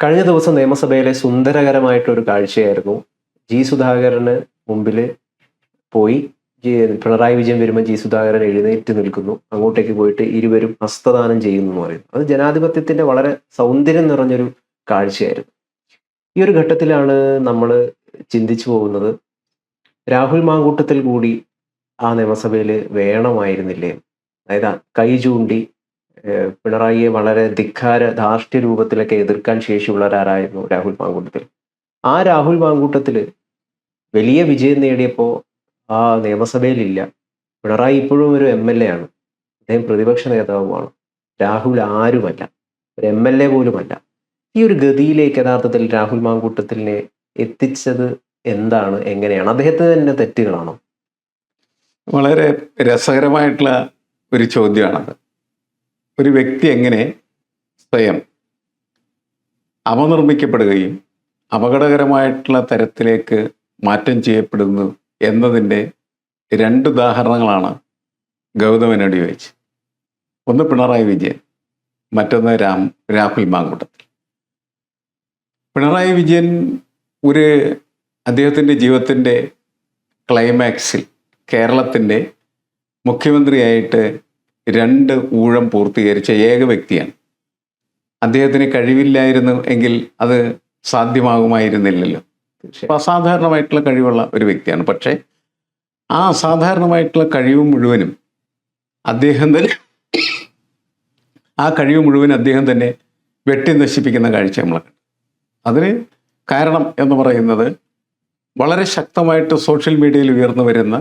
കഴിഞ്ഞ ദിവസം നിയമസഭയിലെ സുന്ദരകരമായിട്ടൊരു കാഴ്ചയായിരുന്നു. ജി സുധാകരന് മുമ്പിൽ പോയി പിണറായി വിജയൻ വരുമ്പോൾ ജി സുധാകരൻ എഴുന്നേറ്റ് നിൽക്കുന്നു. അങ്ങോട്ടേക്ക് പോയിട്ട് ഇരുവരും ഹസ്തദാനം ചെയ്യുന്നു എന്ന് പറയുന്നു. അത് ജനാധിപത്യത്തിന്റെ വളരെ സൗന്ദര്യം നിറഞ്ഞൊരു കാഴ്ചയായിരുന്നു. ഈ ഒരു ഘട്ടത്തിലാണ് നമ്മൾ ചിന്തിച്ചു പോകുന്നത്, രാഹുൽ മാങ്കൂട്ടത്തിൽ കൂടി ആ നിയമസഭയിൽ വേണമായിരുന്നില്ലേ? അതായത് കൈ ചൂണ്ടി പിണറായിയെ വളരെ ധാർഷ്ട്യ രൂപത്തിലൊക്കെ എതിർക്കാൻ ശേഷിയുള്ളവരാരായിരുന്നു രാഹുൽ മാങ്കൂട്ടത്തിൽ. ആ രാഹുൽ മാങ്കൂട്ടത്തിൽ വലിയ വിജയം നേടിയപ്പോൾ ആ നിയമസഭയിലില്ല. പിണറായി ഇപ്പോഴും ഒരു MLA ആണ്, അദ്ദേഹം പ്രതിപക്ഷ നേതാവുമാണ്. രാഹുൽ ആരുമല്ല, ഒരു MLA പോലുമല്ല. ഈ ഒരു ഗതിയിലേക്ക് യഥാർത്ഥത്തിൽ രാഹുൽ മാങ്കൂട്ടത്തിനെ എത്തിച്ചത് എന്താണ്, എങ്ങനെയാണ്? അദ്ദേഹത്തിന് തന്നെ തെറ്റുകളാണോ? വളരെ രസകരമായിട്ടുള്ള ഒരു ചോദ്യമാണത്. ഒരു വ്യക്തി എങ്ങനെ സ്വയം അപനിർമ്മിക്കപ്പെടുകയും അപകടകരമായിട്ടുള്ള തരത്തിലേക്ക് മാറ്റം ചെയ്യപ്പെടുന്നു എന്നതിൻ്റെ 2 ഉദാഹരണങ്ങളാണ് ഗൗതമനോട് ചോദിച്ച്. ഒന്ന് പിണറായി വിജയൻ, മറ്റൊന്ന് രാഹുൽ മാങ്കൂട്ടത്തിൽ. പിണറായി വിജയൻ അദ്ദേഹത്തിൻ്റെ ജീവിതത്തിൻ്റെ ക്ലൈമാക്സിൽ കേരളത്തിൻ്റെ മുഖ്യമന്ത്രിയായിട്ട് 2 ഊഴം പൂർത്തീകരിച്ച ഏക വ്യക്തിയാണ്. അദ്ദേഹത്തിന് കഴിവില്ലായിരുന്നു എങ്കിൽ അത് സാധ്യമാകുമായിരുന്നില്ലല്ലോ. അസാധാരണമായിട്ടുള്ള കഴിവുള്ള ഒരു വ്യക്തിയാണ്. പക്ഷേ ആ അസാധാരണമായിട്ടുള്ള കഴിവ് മുഴുവനും അദ്ദേഹം തന്നെ വെട്ടി നശിപ്പിക്കുന്ന കാഴ്ച നമ്മൾ കണ്ടു. അതിന് കാരണം എന്ന് പറയുന്നത് വളരെ ശക്തമായിട്ട് സോഷ്യൽ മീഡിയയിൽ ഉയർന്നു വരുന്ന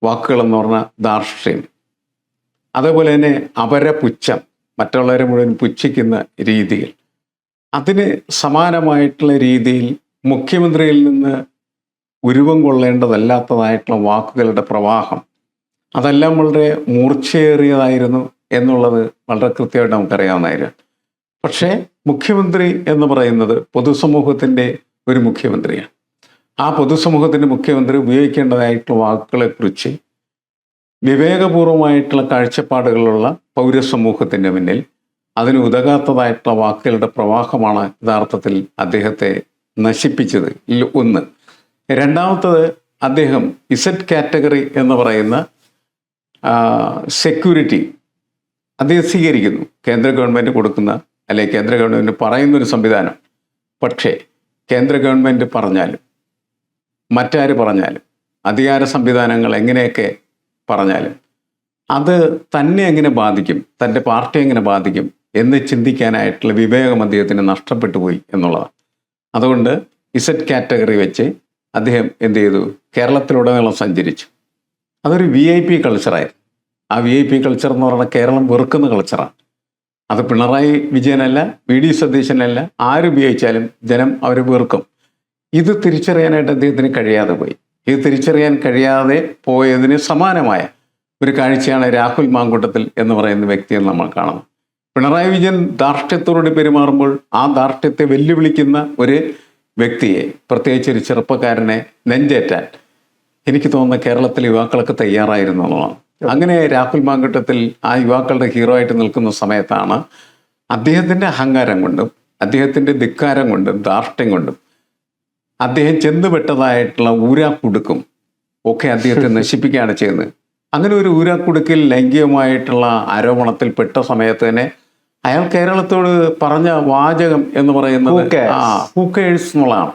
വാക്കുകളെന്ന് പറഞ്ഞാൽ ധാർഷ്ട്യം, അതേപോലെ തന്നെ അപരപുച്ഛം, മറ്റുള്ളവരെ മുഴുവൻ പുച്ഛിക്കുന്ന രീതികൾ, അതിന് സമാനമായിട്ടുള്ള രീതിയിൽ മുഖ്യമന്ത്രിയിൽ നിന്ന് ഉരുവം കൊള്ളേണ്ടതല്ലാത്തതായിട്ടുള്ള വാക്കുകളുടെ പ്രവാഹം, അതെല്ലാം വളരെ മൂർച്ചയേറിയതായിരുന്നു എന്നുള്ളത് വളരെ കൃത്യമായിട്ട് നമുക്കറിയാവുന്നതായിരുന്നു. പക്ഷേ മുഖ്യമന്ത്രി എന്ന് പറയുന്നത് പൊതുസമൂഹത്തിൻ്റെ ഒരു മുഖ്യമന്ത്രിയാണ്. ആ പൊതുസമൂഹത്തിൻ്റെ മുഖ്യമന്ത്രി ഉപയോഗിക്കേണ്ടതായിട്ടുള്ള വാക്കുകളെക്കുറിച്ച് വിവേകപൂർവമായിട്ടുള്ള കാഴ്ചപ്പാടുകളുള്ള പൗരസമൂഹത്തിൻ്റെ മുന്നിൽ അതിന് ഉതകാത്തതായിട്ടുള്ള വാക്കുകളുടെ പ്രവാഹമാണ് യഥാർത്ഥത്തിൽ അദ്ദേഹത്തെ നശിപ്പിച്ചത്. ഒന്ന്. രണ്ടാമത്തത്, അദ്ദേഹം Z കാറ്റഗറി എന്ന് പറയുന്ന സെക്യൂരിറ്റി അദ്ദേഹം സ്വീകരിക്കുന്നു. കേന്ദ്ര ഗവൺമെൻറ് കൊടുക്കുന്ന, അല്ലെങ്കിൽ കേന്ദ്ര ഗവൺമെൻറ് പറയുന്നൊരു സംവിധാനം. പക്ഷേ കേന്ദ്ര ഗവൺമെൻറ് പറഞ്ഞാലും മറ്റാര് പറഞ്ഞാലും അധികാര സംവിധാനങ്ങൾ എങ്ങനെയൊക്കെ പറഞ്ഞാലും അത് തന്നെ എങ്ങനെ ബാധിക്കും, തൻ്റെ പാർട്ടി എങ്ങനെ ബാധിക്കും എന്ന് ചിന്തിക്കാനായിട്ടുള്ള വിവേകം അദ്ദേഹത്തിന് നഷ്ടപ്പെട്ടു പോയി എന്നുള്ളതാണ്. അതുകൊണ്ട് Z കാറ്റഗറി വെച്ച് അദ്ദേഹം എന്ത് ചെയ്തു? കേരളത്തിലുടനീളം സഞ്ചരിച്ചു. അതൊരു VIP കൾച്ചറായിരുന്നു. ആ VIP കൾച്ചർ എന്ന് പറഞ്ഞാൽ കേരളം വെറുക്കുന്ന കൾച്ചറാണ്. അത് പിണറായി വിജയനല്ല, VD സതീശനല്ല, ആരുപയോഗിച്ചാലും ജനം അവർ വെറുക്കും. ഇത് തിരിച്ചറിയാനായിട്ട് അദ്ദേഹത്തിന് കഴിയാതെ പോയി. ഇത് തിരിച്ചറിയാൻ കഴിയാതെ പോയതിന് സമാനമായ ഒരു കാഴ്ചയാണ് രാഹുൽ മാങ്കൂട്ടത്തിൽ എന്ന് പറയുന്ന വ്യക്തിയെന്ന് നമ്മൾ കാണുന്നു. പിണറായി വിജയൻ ധാർഷ്ട്യത്തോടുകൂടി പെരുമാറുമ്പോൾ ആ ധാർഷ്ട്യത്തെ വെല്ലുവിളിക്കുന്ന ഒരു വ്യക്തിയെ, പ്രത്യേകിച്ച് ഒരു ചെറുപ്പക്കാരനെ നെഞ്ചേറ്റാൻ എനിക്ക് തോന്നുന്ന കേരളത്തിലെ യുവാക്കളൊക്കെ തയ്യാറായിരുന്നു എന്നുള്ളതാണ്. അങ്ങനെ രാഹുൽ മാങ്കൂട്ടത്തിൽ ആ യുവാക്കളുടെ ഹീറോ ആയിട്ട് നിൽക്കുന്ന സമയത്താണ് അദ്ദേഹത്തിൻ്റെ അഹങ്കാരം കൊണ്ടും അദ്ദേഹത്തിൻ്റെ ധിക്കാരം കൊണ്ടും ധാർഷ്ട്യം കൊണ്ടും അദ്ദേഹം ചെന്നുപെട്ടതായിട്ടുള്ള ഊരാക്കുടുക്കും ഒക്കെ അദ്ദേഹത്തെ നശിപ്പിക്കുകയാണ് ചെയ്യുന്നത്. അങ്ങനെ ഒരു ഊരാക്കുടുക്കിൽ ലൈംഗികമായിട്ടുള്ള ആരോപണത്തിൽ പെട്ട സമയത്ത് തന്നെ അയാൾ കേരളത്തോട് പറഞ്ഞ വാചകം എന്ന് പറയുന്നത് ഹൂക്കേഴ്സ് എന്നുള്ളതാണ്.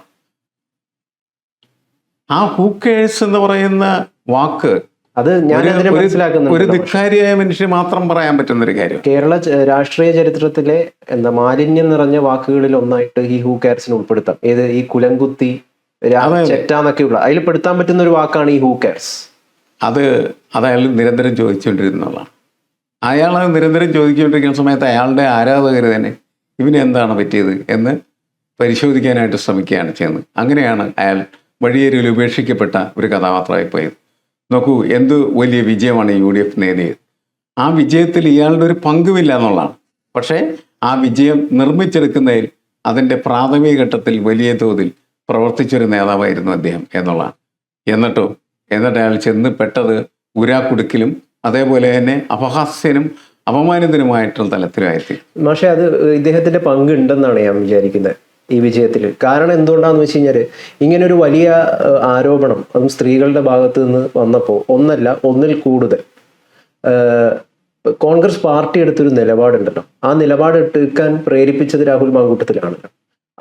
ആ ഹൂക്കേഴ്സ് എന്ന് പറയുന്ന വാക്ക് അത് ഒരു ധിക്കാരിയായ മനുഷ്യന് മാത്രം പറയാൻ പറ്റുന്ന ഒരു കാര്യം. കേരള രാഷ്ട്രീയ ചരിത്രത്തിലെ മാലിന്യം നിറഞ്ഞ വാക്കുകളിൽ ഒന്നായിട്ട് ഈ ഹൂ കെയർസിന് ഉൾപ്പെടുത്താം. ഏത് ഈ കുലംകുത്തി ചെറ്റാന്നൊക്കെയുള്ള അതിൽ പെടുത്താൻ പറ്റുന്ന ഒരു വാക്കാണ് ഈ ഹൂ കെയർസ്. അത് അയാൾ നിരന്തരം ചോദിച്ചുകൊണ്ടിരുന്നതാണ്. അയാൾ നിരന്തരം ചോദിച്ചുകൊണ്ടിരിക്കുന്ന സമയത്ത് അയാളുടെ ആരാധകർ തന്നെ ഇവന് എന്താണ് പറ്റിയത് എന്ന് പരിശോധിക്കാനായിട്ട് ശ്രമിക്കുകയാണ് ചെയ്യുന്നത്. അങ്ങനെയാണ് അയാൾ വഴിയേരിയിൽ ഉപേക്ഷിക്കപ്പെട്ട ഒരു കഥാപാത്രമായി പോയത്. നോക്കൂ, എന്ത് വലിയ വിജയമാണ് UDF നേടിയത്. ആ വിജയത്തിൽ ഇയാളുടെ ഒരു പങ്കുമില്ല എന്നുള്ളതാണ്. പക്ഷേ ആ വിജയം നിർമ്മിച്ചെടുക്കുന്നതിൽ അതിൻ്റെ പ്രാഥമിക ഘട്ടത്തിൽ വലിയ തോതിൽ പ്രവർത്തിച്ചൊരു നേതാവായിരുന്നു അദ്ദേഹം എന്നുള്ളതാണ്. എന്നിട്ട് അയാൾ ചെന്ന് പെട്ടത് ഊരാക്കുടുക്കിലും അതേപോലെ തന്നെ അപഹാസ്യനും അപമാനിതനുമായിട്ടുള്ള തലത്തിലായിരുന്നു. പക്ഷേ അത് ഇദ്ദേഹത്തിന്റെ പങ്കുണ്ടെന്നാണ് ഞാൻ വിചാരിക്കുന്നത്. ഈ വിജയത്തിൽ. കാരണം എന്തുകൊണ്ടാന്ന് വെച്ച് കഴിഞ്ഞാൽ ഇങ്ങനെ ഒരു വലിയ ആരോപണം അതും സ്ത്രീകളുടെ ഭാഗത്ത് നിന്ന് വന്നപ്പോൾ ഒന്നിൽ കൂടുതൽ കോൺഗ്രസ് പാർട്ടി എടുത്തൊരു നിലപാടുണ്ടല്ലോ, ആ നിലപാട് എടുക്കാൻ പ്രേരിപ്പിച്ചത് രാഹുൽ മാങ്കൂട്ടത്തിലാണല്ലോ.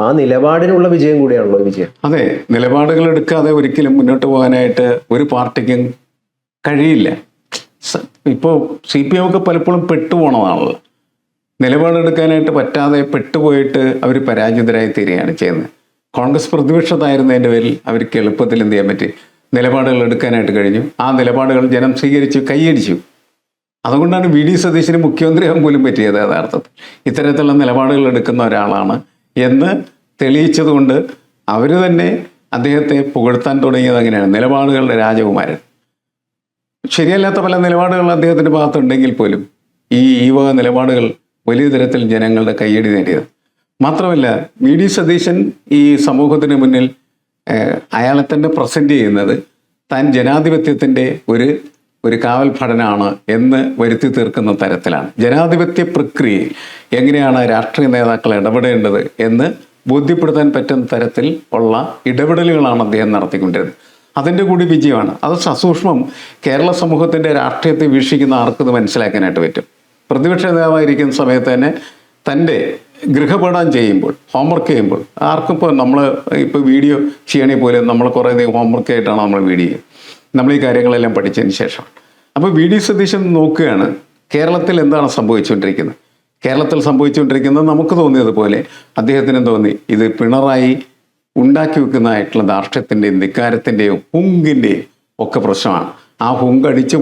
ആ നിലപാടിനുള്ള വിജയം കൂടിയാണല്ലോ ഈ വിജയം. അതെ, നിലപാടുകൾ എടുക്കാതെ ഒരിക്കലും മുന്നോട്ട് പോകാനായിട്ട് ഒരു പാർട്ടിക്കും കഴിയില്ല. ഇപ്പോൾ CPM ഒക്കെ പലപ്പോഴും പെട്ടുപോണതാണല്ലോ. നിലപാടെടുക്കാനായിട്ട് പറ്റാതെ പെട്ടുപോയിട്ട് അവർ പരാജിതരായി തീരുകയാണ് ചെയ്യുന്നത്. കോൺഗ്രസ് പ്രതിപക്ഷത്തായിരുന്നതിൻ്റെ പേരിൽ അവർക്ക് എളുപ്പത്തിൽ എന്ത് ചെയ്യാൻ പറ്റി, നിലപാടുകൾ എടുക്കാനായിട്ട് കഴിഞ്ഞു. ആ നിലപാടുകൾ ജനം സ്വീകരിച്ചു, കൈയടിച്ചു. അതുകൊണ്ടാണ് VD സതീശന് മുഖ്യമന്ത്രിയാകാൻ പോലും പറ്റിയത്. യഥാർത്ഥത്തിൽ ഇത്തരത്തിലുള്ള നിലപാടുകൾ എടുക്കുന്ന ഒരാളാണ് എന്ന് തെളിയിച്ചതുകൊണ്ട് അവർ തന്നെ അദ്ദേഹത്തെ പുകഴ്ത്താൻ തുടങ്ങിയത് അങ്ങനെയാണ്. നിലപാടുകളുടെ രാജകുമാരൻ. ശരിയല്ലാത്ത പല നിലപാടുകൾ അദ്ദേഹത്തിൻ്റെ ഭാഗത്തുണ്ടെങ്കിൽ പോലും ഈ വക നിലപാടുകൾ വലിയ തരത്തിൽ ജനങ്ങളുടെ കയ്യടി നേടിയത്. മാത്രമല്ല VD സതീശൻ ഈ സമൂഹത്തിന് മുന്നിൽ അയാളെ തന്നെ പ്രസൻറ്റ് ചെയ്യുന്നത് താൻ ജനാധിപത്യത്തിൻ്റെ ഒരു കാവൽ ഭടനാണ് എന്ന് വരുത്തി തീർക്കുന്ന തരത്തിലാണ്. ജനാധിപത്യ പ്രക്രിയയിൽ എങ്ങനെയാണ് രാഷ്ട്രീയ നേതാക്കൾ ഇടപെടേണ്ടത് എന്ന് ബോധ്യപ്പെടുത്താൻ പറ്റുന്ന തരത്തിൽ ഉള്ള ഇടപെടലുകളാണ് അദ്ദേഹം നടത്തിക്കൊണ്ടിരുന്നത്. അതിൻ്റെ കൂടി വിജയമാണ്. അത് സസൂക്ഷ്മം കേരള സമൂഹത്തിൻ്റെ രാഷ്ട്രീയത്തെ വീക്ഷിക്കുന്ന ആർക്കത് മനസ്സിലാക്കാനായിട്ട് പറ്റും. പ്രതിപക്ഷ നേതാവായിരിക്കുന്ന സമയത്ത് തന്നെ തൻ്റെ ഗൃഹപാഠം ചെയ്യുമ്പോൾ, ഹോംവർക്ക് ചെയ്യുമ്പോൾ, ആർക്കും ഇപ്പോൾ നമ്മൾ ഇപ്പോൾ വീഡിയോ ചെയ്യണേ പോലും നമ്മൾ കുറേ ഹോംവർക്ക് ആയിട്ടാണ് നമ്മൾ വീഡിയോ ചെയ്യുക. നമ്മൾ ഈ കാര്യങ്ങളെല്ലാം പഠിച്ചതിന് ശേഷം. അപ്പോൾ VD സതീശൻ നോക്കുകയാണ് കേരളത്തിൽ എന്താണ് സംഭവിച്ചുകൊണ്ടിരിക്കുന്നത്. കേരളത്തിൽ സംഭവിച്ചുകൊണ്ടിരിക്കുന്നത് നമുക്ക് തോന്നിയതുപോലെ അദ്ദേഹത്തിനും തോന്നി ഇത് പിണറായി ഉണ്ടാക്കി വെക്കുന്നതായിട്ടുള്ള ധാർഷ്ട്യത്തിൻ്റെയും ധിക്കാരത്തിൻ്റെയും ഹുങ്കിൻ്റെയും ഒക്കെ പ്രശ്നമാണ്. ആ ഹുങ്ക് അടിച്ചു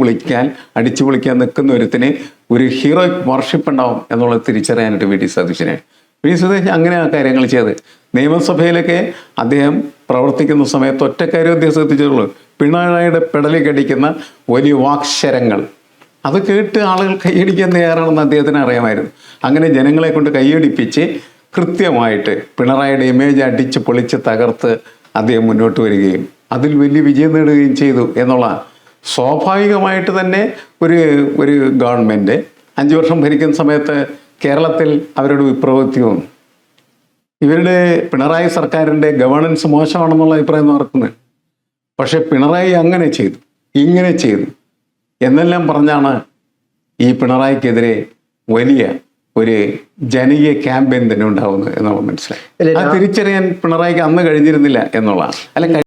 പൊളിക്കാൻ നിൽക്കുന്ന ഒരുത്തിന് ഒരു ഹീറോയിക് വർഷിപ്പ് ഉണ്ടാവും എന്നുള്ളത് തിരിച്ചറിയാനായിട്ട് VD സതീശനെ അങ്ങനെ ആ കാര്യങ്ങൾ ചെയ്ത് നിയമസഭയിലൊക്കെ അദ്ദേഹം പ്രവർത്തിക്കുന്ന സമയത്ത് ഒറ്റക്കാര്യം അദ്ദേഹം ശ്രദ്ധിച്ചിട്ടുള്ളൂ. പിണറായിയുടെ പെടലി കടിക്കുന്ന വലിയ വാക്ശരങ്ങൾ അത് കേട്ട് ആളുകൾ കൈയടിക്കാൻ തയ്യാറാണെന്ന് അദ്ദേഹത്തിന് അറിയാമായിരുന്നു. അങ്ങനെ ജനങ്ങളെ കൊണ്ട് കൈയടിപ്പിച്ച് കൃത്യമായിട്ട് പിണറായിയുടെ ഇമേജ് അടിച്ച് പൊളിച്ച് തകർത്ത് അദ്ദേഹം മുന്നോട്ട് വരികയും അതിൽ വലിയ വിജയം നേടുകയും ചെയ്തു എന്നുള്ള. സ്വാഭാവികമായിട്ട് തന്നെ ഒരു ഗവൺമെൻറ് 5 വർഷം ഭരിക്കുന്ന സമയത്ത് കേരളത്തിൽ അവരുടെ വിപ്രവൃത്തി വന്നു. ഇവരുടെ പിണറായി സർക്കാരിൻ്റെ ഗവേണൻസ് മോശമാണെന്നുള്ള അഭിപ്രായം നടക്കുന്നത്. പക്ഷെ പിണറായി അങ്ങനെ ചെയ്തു, ഇങ്ങനെ ചെയ്തു എന്നെല്ലാം പറഞ്ഞാണ് ഈ പിണറായിക്കെതിരെ വലിയ ഒരു ജനകീയ ക്യാമ്പയിൻ തന്നെ ഉണ്ടാവുന്നത് എന്ന് നമ്മൾ മനസ്സിലായി. അത് തിരിച്ചറിയാൻ പിണറായിക്ക് അന്ന് കഴിഞ്ഞിരുന്നില്ല എന്നുള്ളതാണ്.